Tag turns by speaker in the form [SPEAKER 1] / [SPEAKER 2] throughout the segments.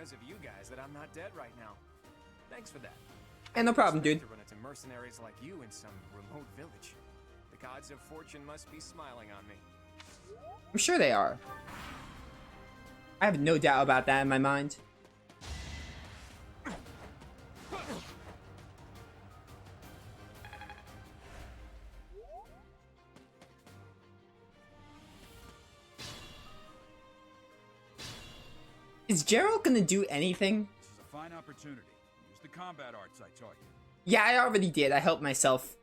[SPEAKER 1] because of you guys that I'm not dead right now. Thanks for that.
[SPEAKER 2] And no problem, dude.
[SPEAKER 1] To run into mercenaries like you in some remote village. The gods of fortune must be smiling on me.
[SPEAKER 2] I'm sure they are. I have no doubt about that in my mind. Is Gerald gonna do anything?
[SPEAKER 3] This is a fine opportunity. Use the combat arts I taught you.
[SPEAKER 2] Yeah, I already did. I helped myself.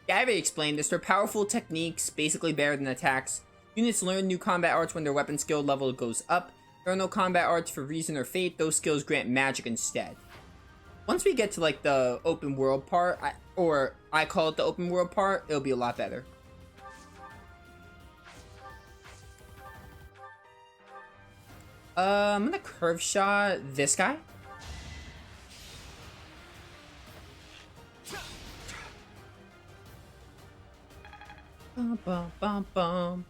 [SPEAKER 2] Yeah, I already explained this. They're powerful techniques, basically better than attacks. Units learn new combat arts when their weapon skill level goes up. There are no combat arts for reason or fate. Those skills grant magic instead. Once we get to like the open world part, I call it the open world part, it'll be a lot better. I'm gonna curve shot this guy. Bum, bum, bum, bum.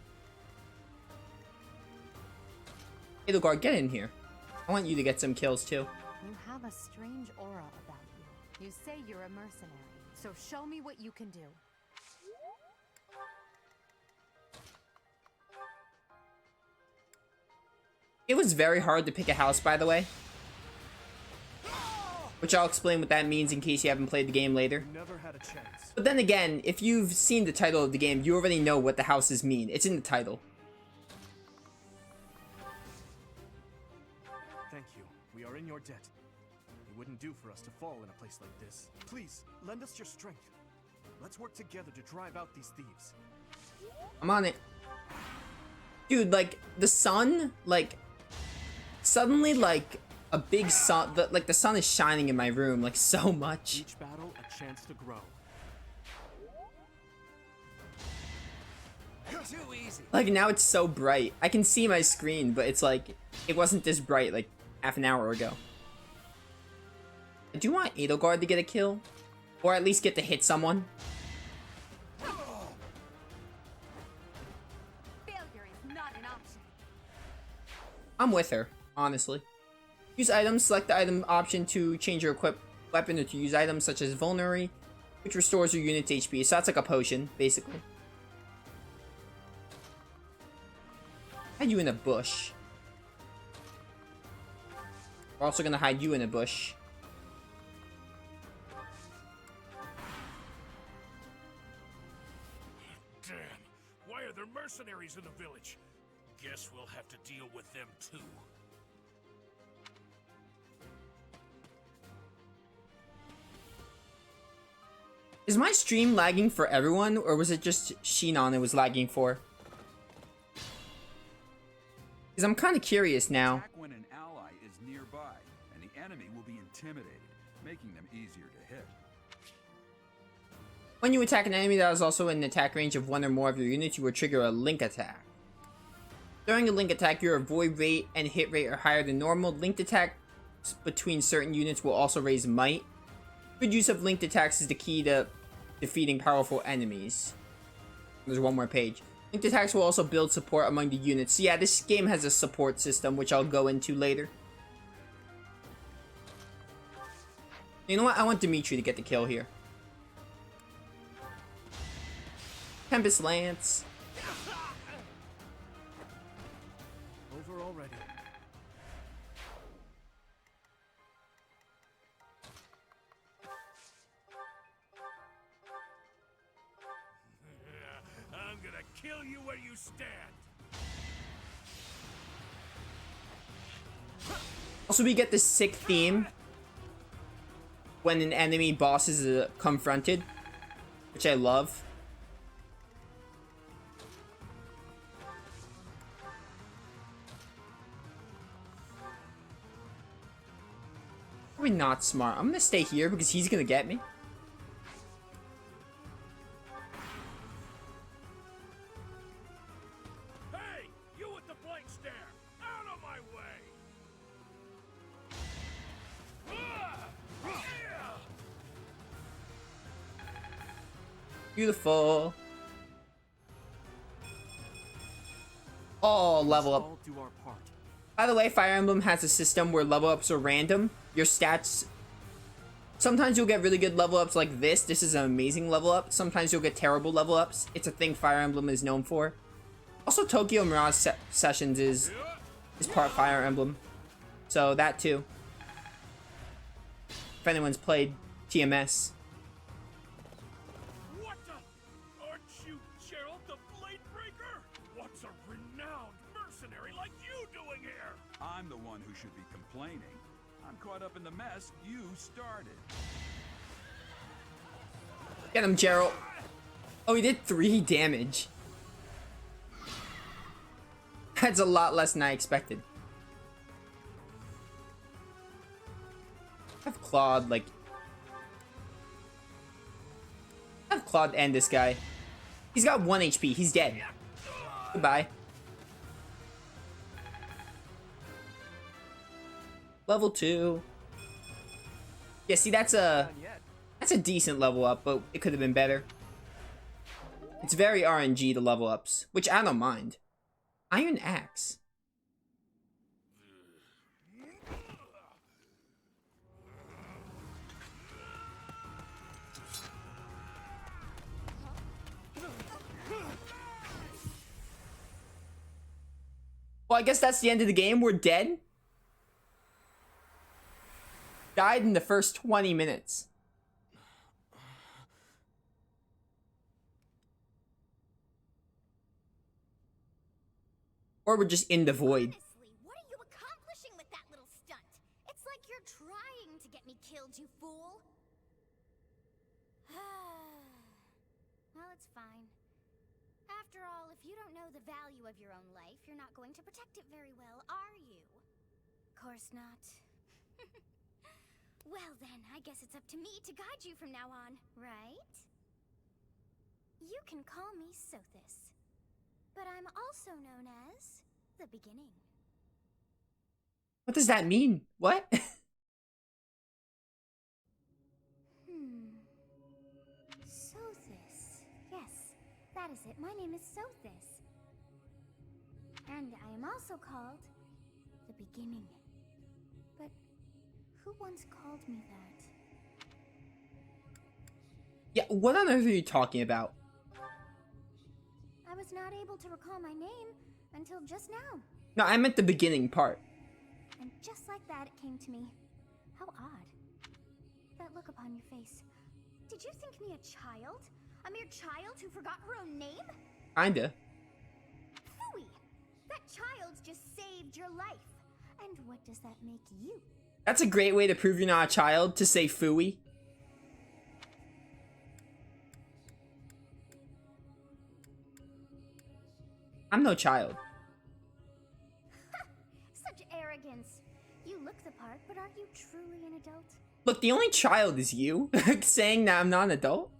[SPEAKER 2] Hey, Lugar, get in here. I want you to get some kills too.
[SPEAKER 4] You have a strange aura about you. You say you're a mercenary, so show me what you can do.
[SPEAKER 2] It was very hard to pick a house, by the way. Which I'll explain what that means in case you haven't played the game later.
[SPEAKER 1] Never had a chance.
[SPEAKER 2] But then again, if you've seen the title of the game, you already know what the houses mean. It's in the title.
[SPEAKER 5] Thank you. We are in your debt. It wouldn't do for us to fall in a place like this. Please, lend us your strength. Let's work together to drive out these thieves.
[SPEAKER 2] I'm on it. Dude, like, the sun, like, suddenly, like, a big sun, like, the sun is shining in my room, like, so much.
[SPEAKER 5] Each battle, a chance to grow.
[SPEAKER 1] Too easy.
[SPEAKER 2] Like, now it's so bright. I can see my screen, but it's like, it wasn't this bright, like, half an hour ago. I do want Edelgard to get a kill. Or at least get to hit someone.
[SPEAKER 4] Failure is not an option.
[SPEAKER 2] I'm with her, honestly. Use items. Select the item option to change your equip weapon or to use items such as Vulnerary, which restores your unit's HP. So that's like a potion, basically. Hide you in a bush. We're also gonna hide you in a bush.
[SPEAKER 6] Damn, why are there mercenaries in the village? Guess we'll have to deal with them too.
[SPEAKER 2] Is my stream lagging for everyone, or was it just Shinon it was lagging for? Because I'm kind of curious now.
[SPEAKER 3] Attack when an ally is nearby, and the enemy will be intimidated, making them easier to hit.
[SPEAKER 2] When you attack an enemy that is also in attack range of one or more of your units, you will trigger a link attack. During a link attack, your avoid rate and hit rate are higher than normal. Linked attacks between certain units will also raise might. Good use of linked attacks is the key to defeating powerful enemies. There's one more page. Linked attacks will also build support among the units. So yeah, this game has a support system, which I'll go into later. You know what? I want Dimitri to get the kill here. Tempest Lance.
[SPEAKER 5] Over already.
[SPEAKER 6] I'm gonna kill you where you stand.
[SPEAKER 2] Also, we get this sick theme when an enemy boss is confronted, which I love. Probably not smart. I'm gonna stay here because he's gonna get me.
[SPEAKER 6] Hey, you with the blank stare! Out of my way!
[SPEAKER 2] Beautiful. Oh, level up.
[SPEAKER 5] All do our part.
[SPEAKER 2] By the way, Fire Emblem has a system where level ups are random. Your stats... Sometimes you'll get really good level ups like this. This is an amazing level up. Sometimes you'll get terrible level ups. It's a thing Fire Emblem is known for. Also, Tokyo Mirage Sessions is part Fire Emblem. So, that too. If anyone's played TMS.
[SPEAKER 6] What the? Aren't you Gerald the Bladebreaker? What's a renowned mercenary like you doing here?
[SPEAKER 3] I'm the one who should be complaining. I'm caught up in the mess you started.
[SPEAKER 2] Get him, Gerald. Oh, he did 3 damage. That's a lot less than I expected. Have Claude, like... Have Claude end this guy. He's got 1 HP. He's dead. Goodbye. Level 2. Yeah, see, that's a decent level up, but it could have been better. It's very RNG, the level ups, which I don't mind. Iron Axe. Well, I guess that's the end of the game. We're dead. Died in the first 20 minutes. Or we're just in the void.
[SPEAKER 7] Honestly, what are you accomplishing with that little stunt? It's like you're trying to get me killed, you fool. Well, it's fine. After all, if you don't know the value of your own life, you're not going to protect it very well, are you? Course not. Well then, I guess it's up to me to guide you from now on, right? You can call me Sothis, but I'm also known as the Beginning.
[SPEAKER 2] What does that mean? What?
[SPEAKER 7] Sothis. Yes, that is it. My name is Sothis. And I am also called the Beginning. But who once called me that?
[SPEAKER 2] Yeah, what on earth are you talking about?
[SPEAKER 7] I was not able to recall my name until just now.
[SPEAKER 2] No, I meant the beginning part.
[SPEAKER 7] And just like that, it came to me. How odd. That look upon your face. Did you think me a child? A mere child who forgot her own name?
[SPEAKER 2] Kinda.
[SPEAKER 7] Phooey! That child just saved your life. And what does that make you?
[SPEAKER 2] That's a great way to prove you're not a child, to say phooey. I'm no child.
[SPEAKER 7] Such arrogance. You look the part, but are you truly an adult?
[SPEAKER 2] Look, the only child is you, saying that I'm not an adult.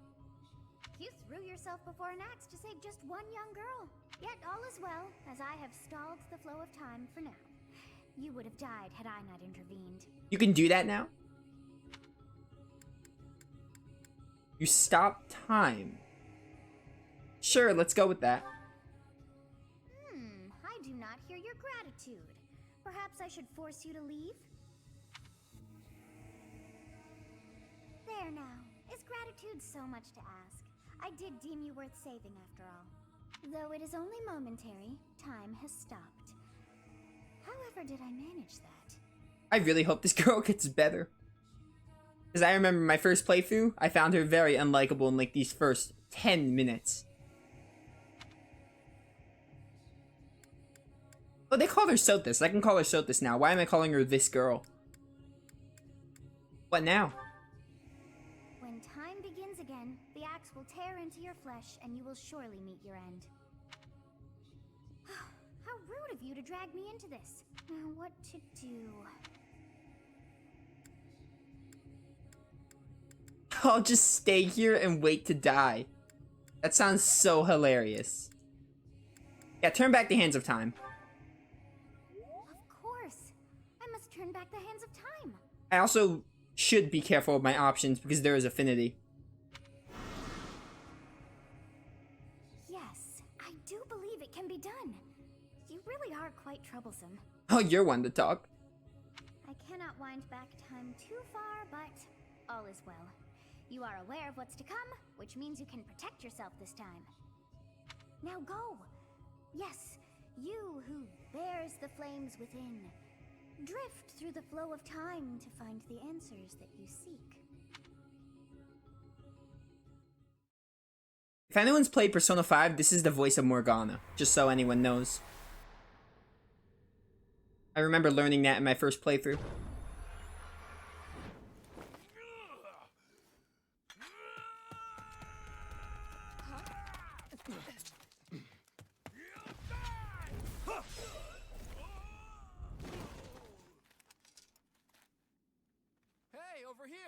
[SPEAKER 7] You threw yourself before an axe to save just one young girl. Yet all is well, as I have stalled the flow of time for now. You would have died had I not intervened.
[SPEAKER 2] You can do that now? You stop time. Sure, let's go with that.
[SPEAKER 7] I do not hear your gratitude. Perhaps I should force you to leave? There now. Is gratitude so much to ask? I did deem you worth saving after all. Though it is only momentary, time has stopped. However did I manage that?
[SPEAKER 2] I really hope this girl gets better. Because I remember my first playthrough, I found her very unlikable in like these first 10 minutes. Oh, they called her Sothis. I can call her Sothis now. Why am I calling her this girl? What now?
[SPEAKER 7] When time begins again, the axe will tear into your flesh and you will surely meet your end. How rude of you to drag me into this. Now what to do?
[SPEAKER 2] I'll just stay here and wait to die. That sounds so hilarious. Yeah, turn back the hands of time.
[SPEAKER 7] Of course. I must turn back the hands of time.
[SPEAKER 2] I also should be careful of my options because there is affinity.
[SPEAKER 7] Yes, I do believe it can be done. You really are quite troublesome.
[SPEAKER 2] Oh, you're one to talk.
[SPEAKER 7] I cannot wind back time too far, but all is well. You are aware of what's to come, which means you can protect yourself this time. Now go! Yes, you who bears the flames within. Drift through the flow of time to find the answers that you seek.
[SPEAKER 2] If anyone's played Persona 5, this is the voice of Morgana, just so anyone knows. I remember learning that in my first playthrough.
[SPEAKER 1] Hey, over here!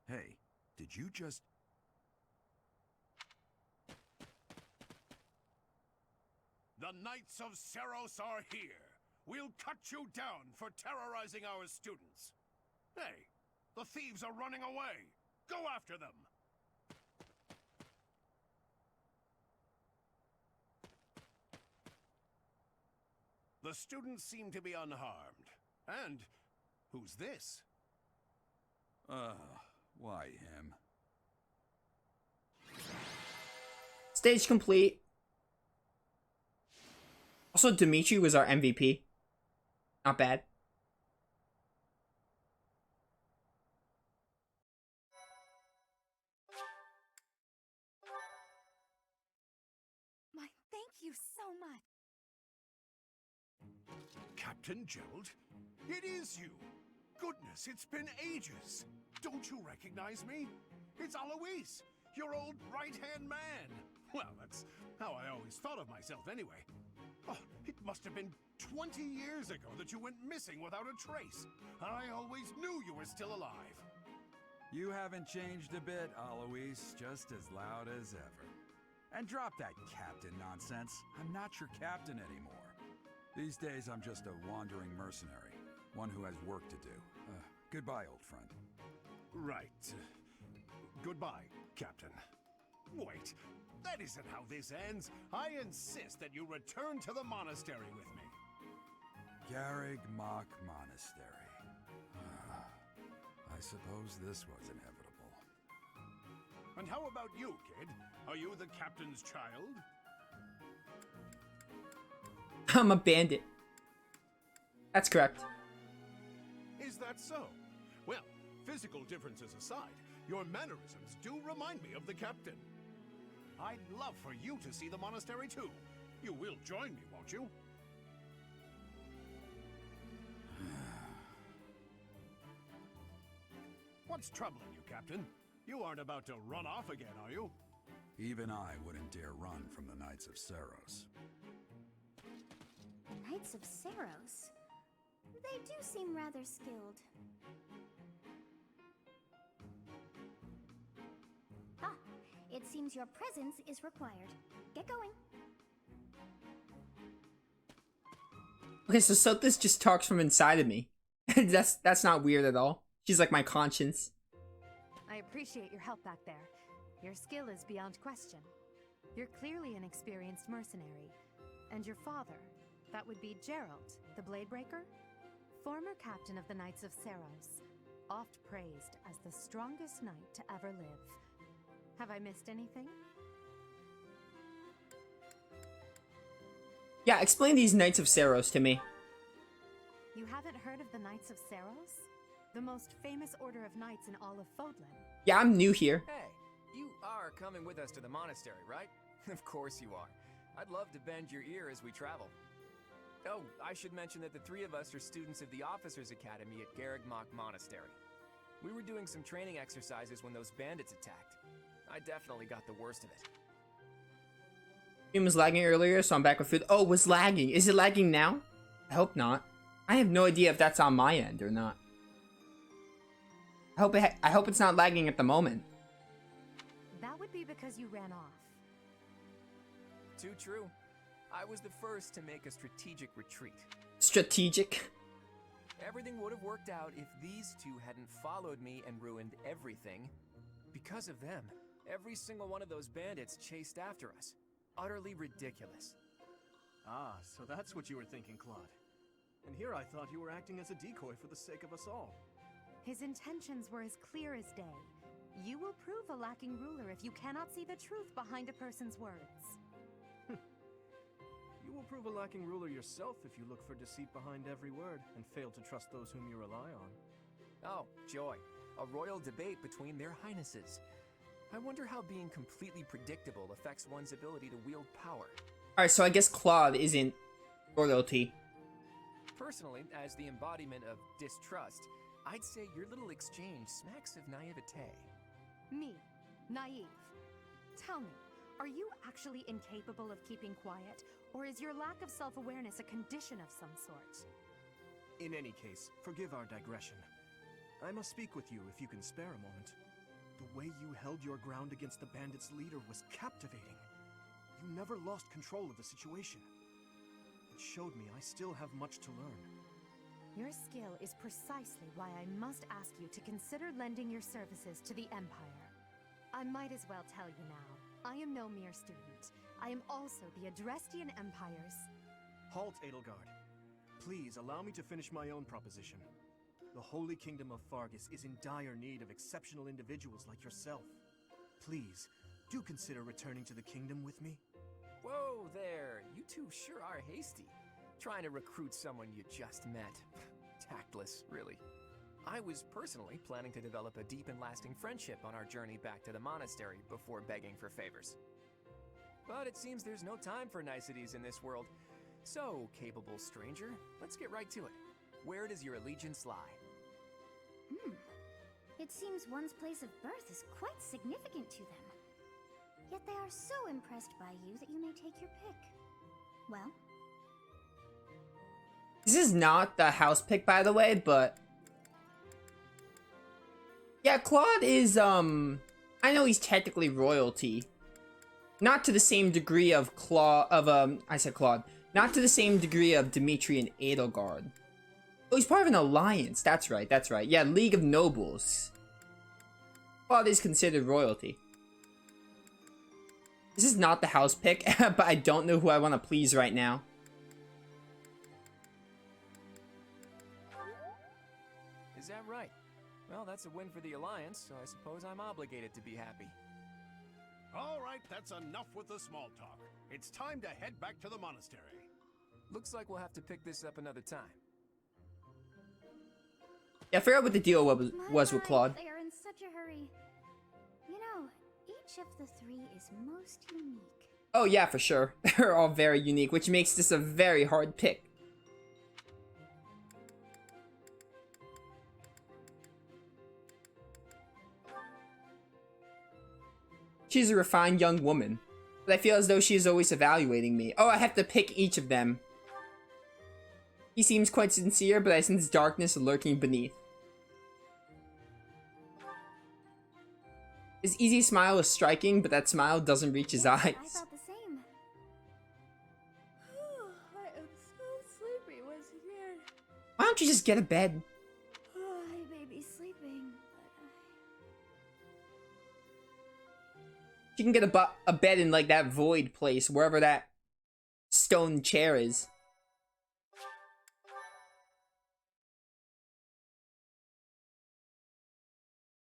[SPEAKER 3] Hey, did you just...
[SPEAKER 6] The Knights of Seros are here. We'll cut you down for terrorizing our students. Hey, the thieves are running away. Go after them. The students seem to be unharmed. And who's this?
[SPEAKER 3] Why him?
[SPEAKER 2] Stage complete. Also, Dimitri was our MVP. Not bad.
[SPEAKER 4] My thank you so much.
[SPEAKER 6] Captain Gerald? It is you! Goodness, it's been ages! Don't you recognize me? It's Alois, your old right-hand man! Well, that's how I always thought of myself anyway. Oh, it must have been 20 years ago that you went missing without a trace. I always knew you were still alive.
[SPEAKER 3] You haven't changed a bit, Alois. Just as loud as ever. And drop that captain nonsense. I'm not your captain anymore. These days, I'm just a wandering mercenary. One who has work to do. Goodbye, old friend.
[SPEAKER 6] Right. Goodbye, Captain. Wait, that isn't how this ends. I insist that you return to the monastery with me.
[SPEAKER 3] Garrig Mach Monastery. I suppose this was inevitable.
[SPEAKER 6] And how about you, kid? Are you the captain's child?
[SPEAKER 2] I'm a bandit. That's correct.
[SPEAKER 6] Is that so? Well, physical differences aside, your mannerisms do remind me of the captain. I'd love for you to see the monastery too. You will join me, won't you? What's troubling you, Captain? You aren't about to run off again, are you?
[SPEAKER 3] Even I wouldn't dare run from the Knights of Seros.
[SPEAKER 7] The Knights of Seros? They do seem rather skilled. Ah, it seems your presence is required. Get going.
[SPEAKER 2] Okay, so Sothis just talks from inside of me. That's not weird at all. She's like my conscience.
[SPEAKER 4] I appreciate your help back there. Your skill is beyond question. You're clearly an experienced mercenary. And your father, that would be Gerald, the Bladebreaker? Former captain of the Knights of Seros, oft praised as the strongest knight to ever live. Have I missed anything?
[SPEAKER 2] Yeah, explain these Knights of Seros to me.
[SPEAKER 4] You haven't heard of the Knights of Seros? The most famous order of knights in all of Fodlan.
[SPEAKER 2] Yeah, I'm new here.
[SPEAKER 1] Hey, you are coming with us to the monastery, right? Of course you are. I'd love to bend your ear as we travel. Oh, I should mention that the three of us are students of the Officers' Academy at Garrig Mach Monastery. We were doing some training exercises when those bandits attacked. I definitely got the worst of it.
[SPEAKER 2] Stream was lagging earlier, so I'm back with food. Oh, it was lagging. Is it lagging now? I hope not. I have no idea if that's on my end or not. I hope it's not lagging at the moment.
[SPEAKER 4] That would be because you ran off.
[SPEAKER 1] Too true. I was the first to make a strategic retreat.
[SPEAKER 2] Strategic.
[SPEAKER 1] Everything would have worked out if these two hadn't followed me and ruined everything. Because of them, every single one of those bandits chased after us. Utterly ridiculous.
[SPEAKER 5] Ah, so that's what you were thinking, Claude. And here I thought you were acting as a decoy for the sake of us all.
[SPEAKER 4] His intentions were as clear as day. You will prove a lacking ruler if you cannot see the truth behind a person's words.
[SPEAKER 5] You will prove a lacking ruler yourself if you look for deceit behind every word and fail to trust those whom you rely on.
[SPEAKER 1] Oh, joy. A royal debate between their highnesses. I wonder how being completely predictable affects one's ability to wield power.
[SPEAKER 2] Alright, so I guess Claude isn't royalty.
[SPEAKER 1] Personally, as the embodiment of distrust, I'd say your little exchange smacks of naivete.
[SPEAKER 4] Me, naive. Tell me, are you actually incapable of keeping quiet, or is your lack of self-awareness a condition of some sort?
[SPEAKER 5] In any case, forgive our digression. I must speak with you if you can spare a moment. The way you held your ground against the bandits' leader was captivating. You never lost control of the situation. It showed me I still have much to learn.
[SPEAKER 4] Your skill is precisely why I must ask you to consider lending your services to the Empire. I might as well tell you now, I am no mere student. I am also the Adrestian Empire's...
[SPEAKER 5] Halt, Edelgard. Please allow me to finish my own proposition. The Holy Kingdom of Fargus is in dire need of exceptional individuals like yourself. Please, do consider returning to the kingdom with me.
[SPEAKER 1] Whoa there, you two sure are hasty. Trying to recruit someone you just met. Tactless, really. I was personally planning to develop a deep and lasting friendship on our journey back to the monastery before begging for favors. But it seems there's no time for niceties in this world. So, capable stranger, let's get right to it. Where does your allegiance lie?
[SPEAKER 7] It seems one's place of birth is quite significant to them. Yet they are so impressed by you that you may take your pick. Well?
[SPEAKER 2] This is not the house pick, by the way, but... yeah, Claude is, I know he's technically royalty. Not to the same degree of I said Claude. Not to the same degree of Dimitri and Edelgard. Oh, he's part of an alliance. That's right, that's right. Yeah, League of Nobles. Claude is considered royalty. This is not the house pick, but I don't know who I want to please right now.
[SPEAKER 1] Is that right? Well, that's a win for the Alliance, so I suppose I'm obligated to be happy.
[SPEAKER 6] All right, that's enough with the small talk. It's time to head back to the monastery.
[SPEAKER 1] Looks like we'll have to pick this up another time.
[SPEAKER 2] Yeah, I forgot what the deal was with Claude.
[SPEAKER 7] They are in such a hurry. You know, each of the three is most unique.
[SPEAKER 2] Oh yeah, for sure. They're all very unique, which makes this a very hard pick. She's a refined young woman, but I feel as though she is always evaluating me. Oh, I have to pick each of them. He seems quite sincere, but I sense darkness lurking beneath. His easy smile is striking, but that smile doesn't reach his eyes.
[SPEAKER 7] I thought the same. I am so sleepy once again.
[SPEAKER 2] Why don't you just get a bed?
[SPEAKER 7] I may be sleeping,
[SPEAKER 2] You can get a bed in like that void place, wherever that stone chair is.